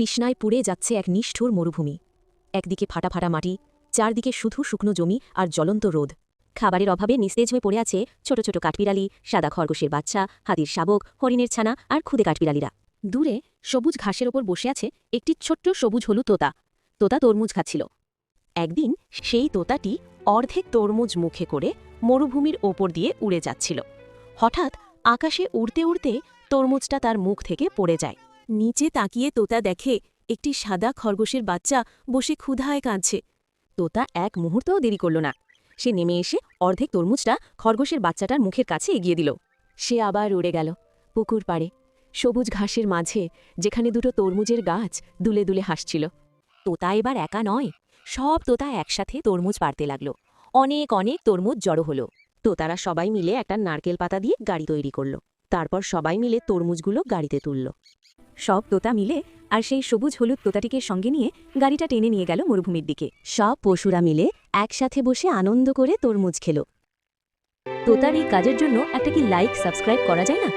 তৃষ্ণায় পুড়ে যাচ্ছে এক নিষ্ঠুর মরুভূমি। একদিকে ফাটা ফাটা মাটি, চারদিকে শুধু শুকনো জমি আর জ্বলন্ত রোদ। খাবারের অভাবে নিস্তেজ হয়ে পড়ে আছে ছোট ছোট কাঠবিড়ালি, সাদা খরগোশের বাচ্চা, হাতির শাবক, হরিণের ছানা আর খুদে কাঠবিড়ালিরা। দূরে সবুজ ঘাসের ওপর বসে আছে একটি ছোট্ট সবুজ হলুদ তোতা। তোতা তরমুজ খাচ্ছিল। একদিন সেই তোতাটি অর্ধেক তরমুজ মুখে করে মরুভূমির ওপর দিয়ে উড়ে যাচ্ছিল। হঠাৎ আকাশে উড়তে উড়তে তরমুজটা তার মুখ থেকে পড়ে যায়। নিচে তাকিয়ে তোতা দেখে একটি সাদা খরগোশের বাচ্চা বসে ক্ষুধায় কাঁদছে। তোতা এক মুহূর্তও দেরি করল না। সে নেমে এসে অর্ধেক তরমুজটা খরগোশের বাচ্চাটার মুখের কাছে এগিয়ে দিল। সে আবার উড়ে গেল পুকুর পাড়ে, সবুজ ঘাসের মাঝে, যেখানে দুটো তরমুজের গাছ দুলে দুলে হাসছিল। তোতা এবার একা নয়, সব তোতা একসাথে তরমুজ পাড়তে লাগল। অনেক অনেক তরমুজ জড়ো হলো। তোতারা সবাই মিলে একটা নারকেল পাতা দিয়ে গাড়ি তৈরি করল। তারপর সবাই মিলে তরমুজগুলো গাড়িতে তুলল। সব তোতা মিলে আর সেই সবুজ হলুদ তোতাটিকে সঙ্গে নিয়ে গাড়িটা টেনে নিয়ে গেল মরুভূমির দিকে। সব পশুরা মিলে একসাথে বসে আনন্দ করে তরমুজ খেল। তোতার এই কাজের জন্য একটা কি লাইক সাবস্ক্রাইব করা যায় না?